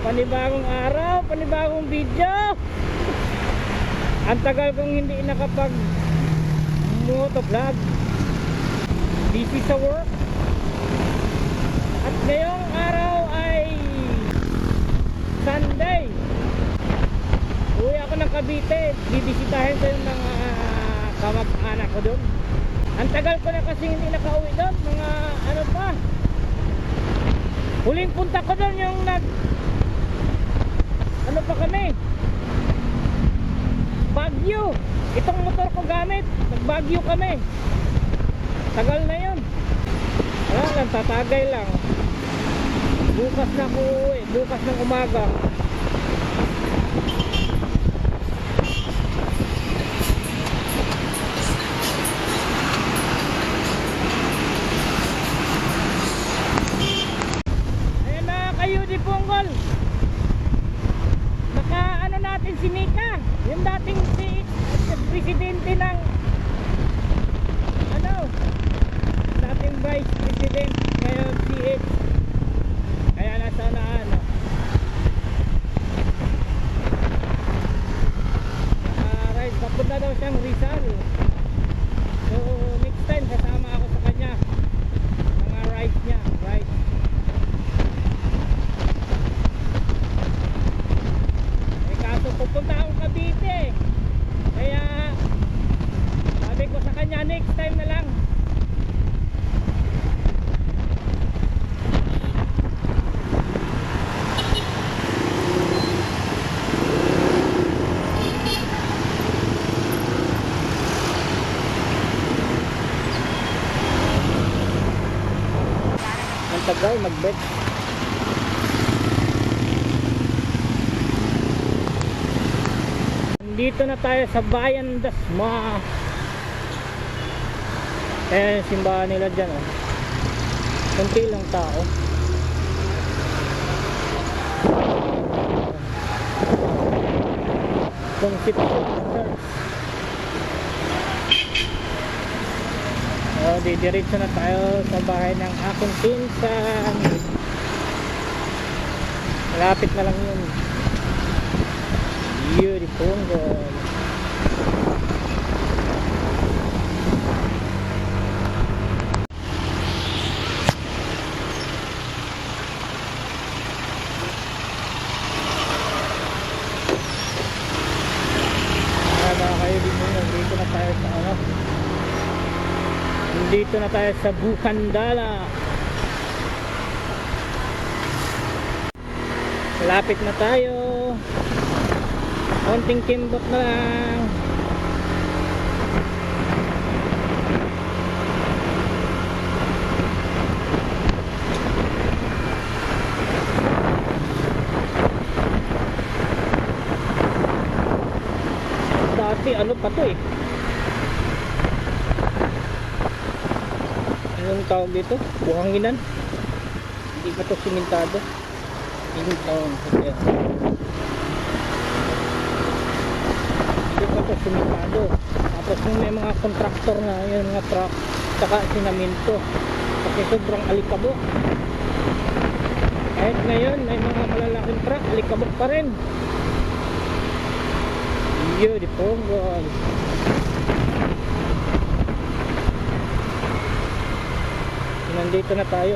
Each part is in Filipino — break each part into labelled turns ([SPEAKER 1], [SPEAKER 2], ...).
[SPEAKER 1] Panibagong araw, panibagong video. Ang tagal kong hindi nakapag motovlog. Busy sa work. At ngayong araw ay Sunday. Uwi ako ng Cavite. Bibisitahin ko yung mga kamag-anak ko doon. Ang tagal ko na kasi hindi nakauwi doon. Mga ano pa. Huling punta ko doon yung ano pa kami, Baguio. Itong motor ko gamit, nag-Baguio kami. Tagal na yun. Wala lang, tatagay lang. Bukas na ko uwi, bukas ng umaga. Ayan na kayo di Punggol. Ano natin si Mika, yung dating si presidente ng ano, dating vice president, ngayon CH. Kaya nasa na ano, right, papunta daw siyang Rizal. So next time kasama ako sa kanya, mga rides niya, right. Pupunta akong Cavite, kaya sabi ko sa kanya next time na lang. Ang tagal mag-bet. Dito na tayo sa Bayan Dasma. Ayan yung simbahan nila dyan, oh. Kunti lang tao. Conception Church. Oh, didiretso na tayo sa bahay ng aking pinsan. Malapit na lang yun. Beautiful girl. Dito na tayo sa ano? Dito na tayo sa Bukandala. Malapit na tayo. Konting kimbot na lang. Dati ano pa to eh, anong tawag dito? Buhanginan. Hindi pa to simentado. Yung taon kasi ito simentado. Tapos yung may mga kontraktor na yung mga truck saka sinaminto kasi sobrang alikabok. Kahit ngayon may mga malalaking truck, alikabok pa rin. Beautiful girl. Nandito na tayo.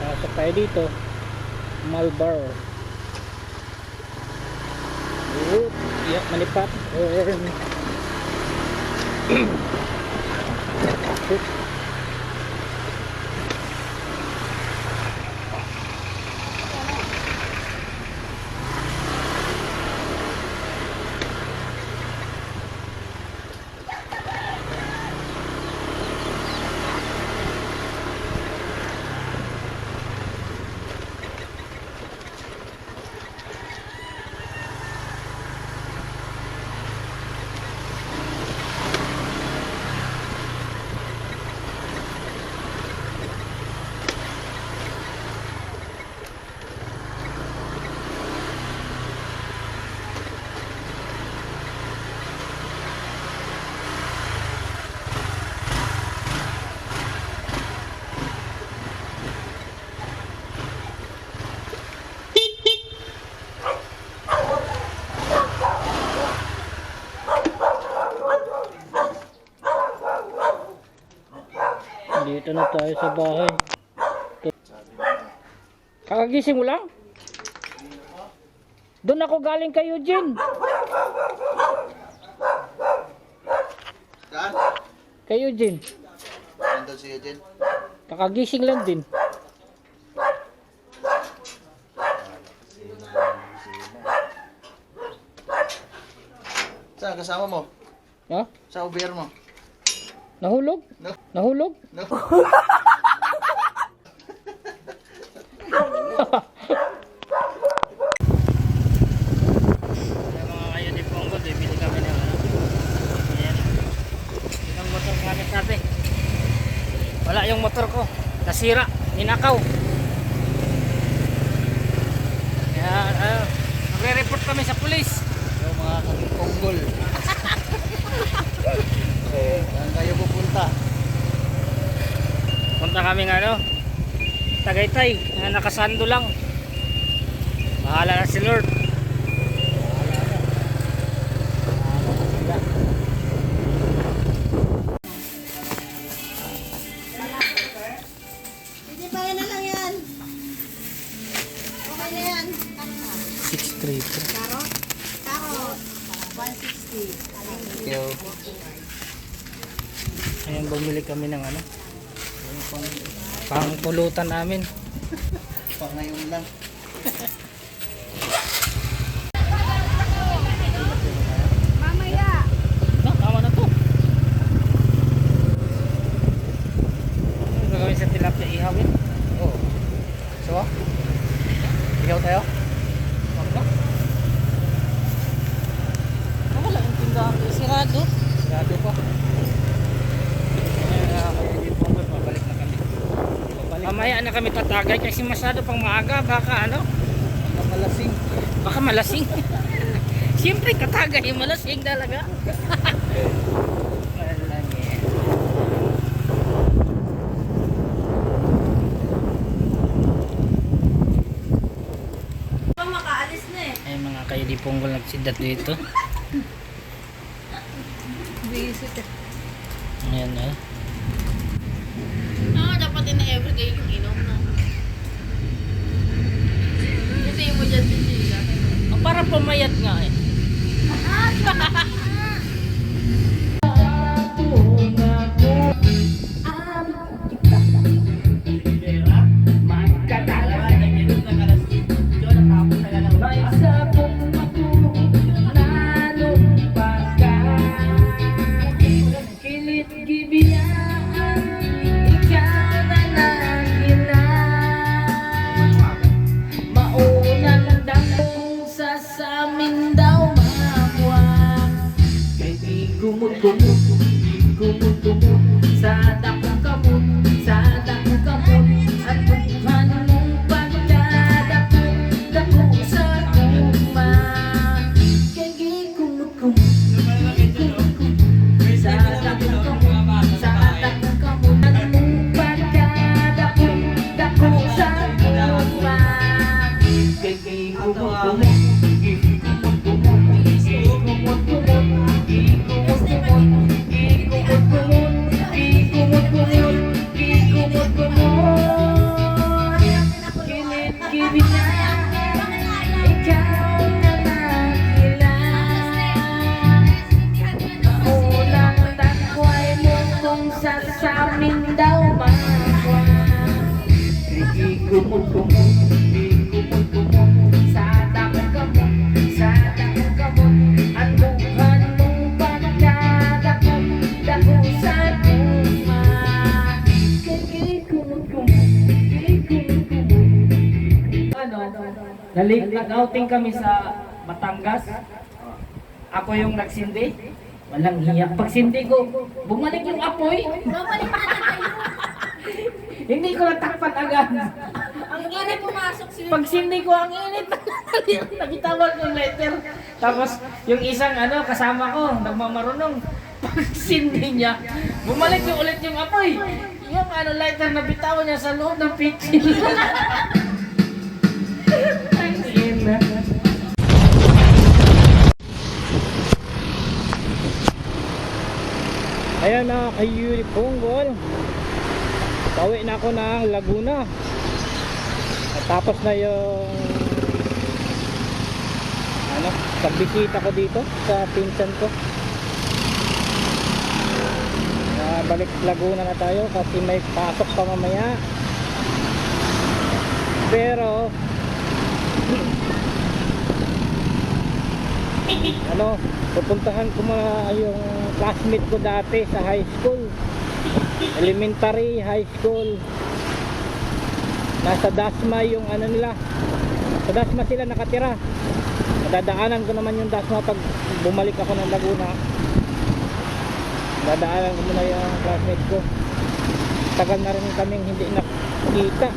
[SPEAKER 1] Pasok tayo dito, Malbar. Yeah, manipat. Dito na tayo sa bahay. Kakagising mo lang? Doon ako galing kay Eugene.
[SPEAKER 2] Saan?
[SPEAKER 1] Kay Eugene.
[SPEAKER 2] Nandun si Eugene.
[SPEAKER 1] Kakagising lang din.
[SPEAKER 2] Saan kasama mo?
[SPEAKER 1] Ha?
[SPEAKER 2] Sa ubier mo?
[SPEAKER 1] Nahulog?
[SPEAKER 2] No.
[SPEAKER 1] Nahulog?
[SPEAKER 2] No.
[SPEAKER 1] Mga kayo ni Pongo, bibili kami ng ano. Ayan. Yung motor gamit natin. Wala yung motor ko. Nasira. Ninakaw. Kaya, magre-report kami sa pulis.
[SPEAKER 2] Yung mga kagiponggol. Saan kayo pupunta?
[SPEAKER 1] Punta kami ng ano, Tagaytay, na nakasando lang. Bahala na si Lord.
[SPEAKER 3] Hindi pa na lang yan. Okay na yan.
[SPEAKER 1] 632.
[SPEAKER 3] Carrot? Carrot. 160.
[SPEAKER 2] Thank you.
[SPEAKER 1] Ayan, bumili kami ng ano, pang pulutan namin.
[SPEAKER 2] Pa ngayon lang.
[SPEAKER 3] Mamaya.
[SPEAKER 1] Tama na to. Ano gagawin sa tilapia ihawin?
[SPEAKER 2] Oo. So? Ikaw tayo?
[SPEAKER 1] Wala yung tindahan. Sirado.
[SPEAKER 2] Sigado pa.
[SPEAKER 1] Babalik na kami. Mamaya na kami tatagay kasi masyado pang maaga. Baka ano?
[SPEAKER 2] Malasing.
[SPEAKER 1] Baka malasing. Siyempre katagay malasing talaga. Walang yan.
[SPEAKER 3] Makaalis na eh.
[SPEAKER 1] Ay mga kayo di ponggol nagsidat dito.
[SPEAKER 3] Visit eh.
[SPEAKER 1] Ayan na.
[SPEAKER 3] Dapat din na everyday yung inom na. Kasi mo dyan din sila.
[SPEAKER 1] Oh, para pumayat nga eh. Nag-outing kami sa Batangas. Ako yung nagsindi. Walang hiya. Pagsindi ko, bumalik yung apoy.
[SPEAKER 3] Babalik na tayo.
[SPEAKER 1] Hindi ko natakpan agad.
[SPEAKER 3] Ang init pumasok sila.
[SPEAKER 1] Pagsindi ko, ang init. Nabitawan ko yung letter. Tapos, yung isang kasama ko, nagmamarunong. Pagsindi niya, bumalik yung ulit yung apoy. Yung lighter na bitawan niya sa loob ng pitchin. Ayan na kay Yuri Ponggol. pauwi na ako ng Laguna. At tapos na yung pagbisita ko dito sa pinsan ko. Balik Laguna na tayo kasi may pasok pa mamaya. Pero pupuntahan ko yung classmate ko dati sa high school, elementary, high school. Nasa Dasma yung nila, sa Dasma sila nakatira. Dadaanan ko naman yung Dasma pag bumalik ako ng Laguna. Dadaanan ko muna yung classmate ko. Tagal na rin kaming hindi nakita.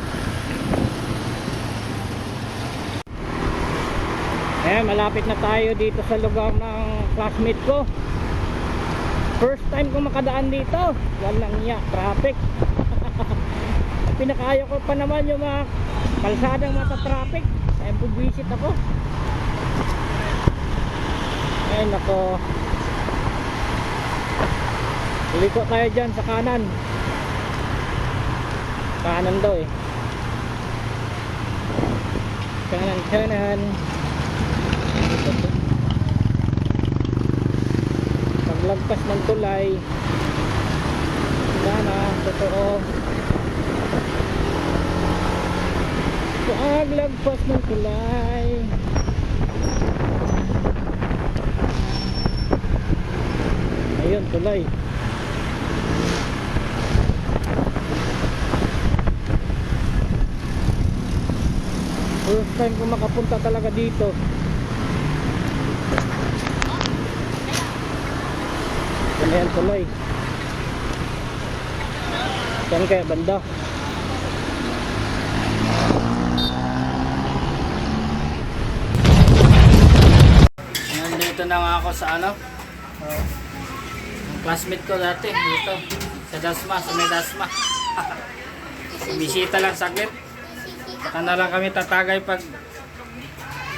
[SPEAKER 1] Malapit na tayo dito sa lugar ng classmate ko. First time ko makadaan dito. Walang niya, traffic. Pinakaayaw ko pa naman yung mga kalsadang mata-traffic. Kaya bubisit ako. Ay nako. Iliko tayo dyan sa kanan. Kanan daw eh. Kanan. Paglagpas ng tulay, sana totoo. Paglagpas ng tulay, ayun tulay. First time ko makapunta talaga dito. Ayan tuloy. Saan kaya banda? Nandito na nga ako sa ang classmate ko dati dito sa Dasma, sa may Dasma. Bisita lang saglit. Saka na lang kami tatagay pag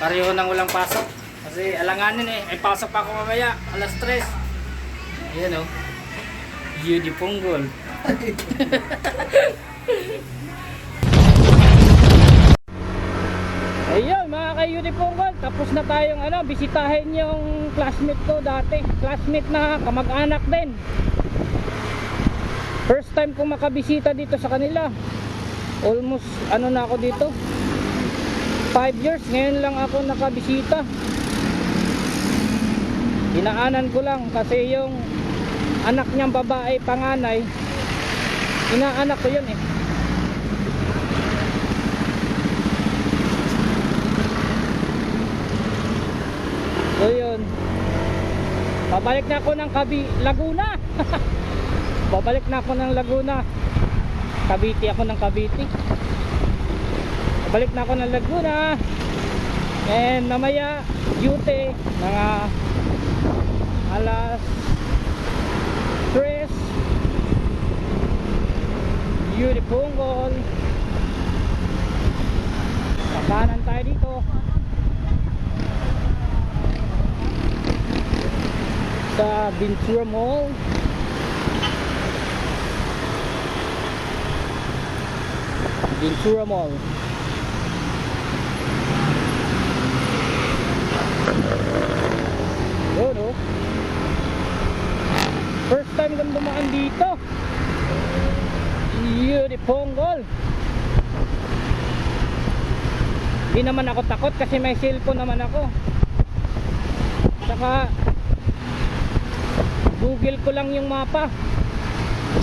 [SPEAKER 1] pareho nang walang pasok. Kasi alanganin eh. Ay pasok pa ako mamaya, alas 3. Ayan o, Yudi Punggol. Ayun mga ka-Yudi Punggol, tapos na tayong bisitahin yung classmate ko dati. Classmate na kamag-anak din. First time ko makabisita dito sa kanila. Almost na ako dito 5 years, ngayon lang ako nakabisita. Inaanan ko lang kasi yung anak niyang babae panganay, inaanak ko yun eh. So yun, babalik na ako ng Laguna. Babalik na ako ng Laguna. Cavite ako ng Cavite. Babalik na ako ng Laguna. And mamaya duty mga alas 3 Yudi Punggol. Pakanan tayo dito sa Ventura Mall. Ventura Mall. Yun oh. First time kong dumaan dito. Yudi Punggol. Hindi naman ako takot kasi may cellphone naman ako. Saka Google ko lang yung mapa.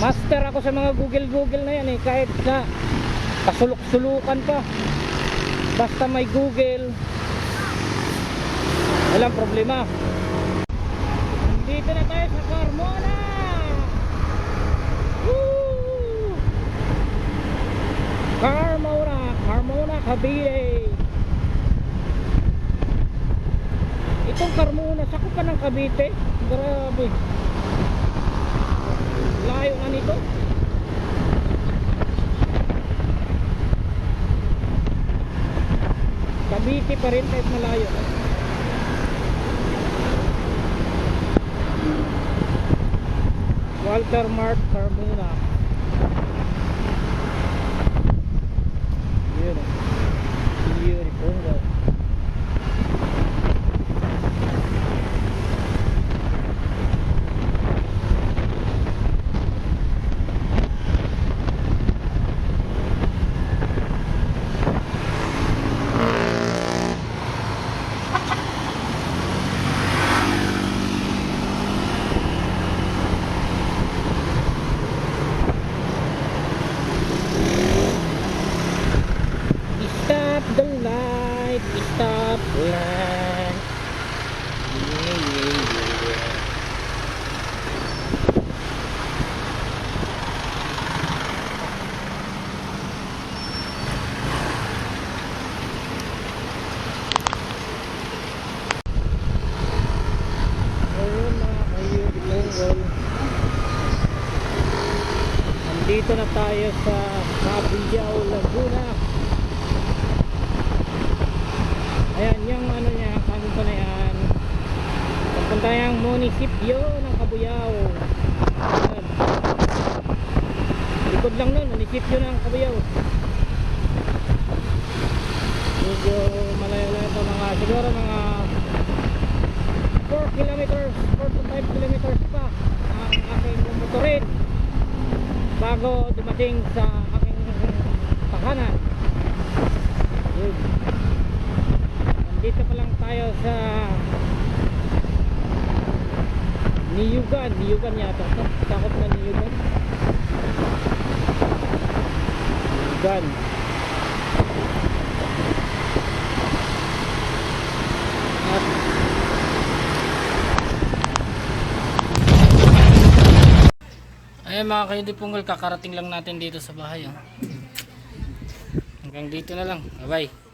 [SPEAKER 1] Master ako sa mga Google na yan eh. Kahit na pasulok-sulukan pa, basta may Google, walang problema. Dito na tayo sa Carmona. Woo! Carmona, Cavite. Itong Carmona, sakop pa ng Cavite. Grabe, layo nga nito. Cavite pa rin kahit malayo. Walter Mart, Carmona. Nandito na tayo sa Cabuyao, Laguna. Ayan, yung ano niya, kanto na yan. Papunta yung munisipyo ng Cabuyao. Ayan. Likod lang nun, munisipyo ng Cabuyao. Medyo malayo-layo ito, siguro mga 4 kilometers, 4 to 5 kilometers pa ang aking motorin bago dumating sa aking tahanan. Yun. Nandito pa lang tayo sa Niyugan yata ito. Takot na Niyugan. At ayun mga ka-Udipungol, kakarating lang natin dito sa bahay. Hanggang dito na lang. Bye bye.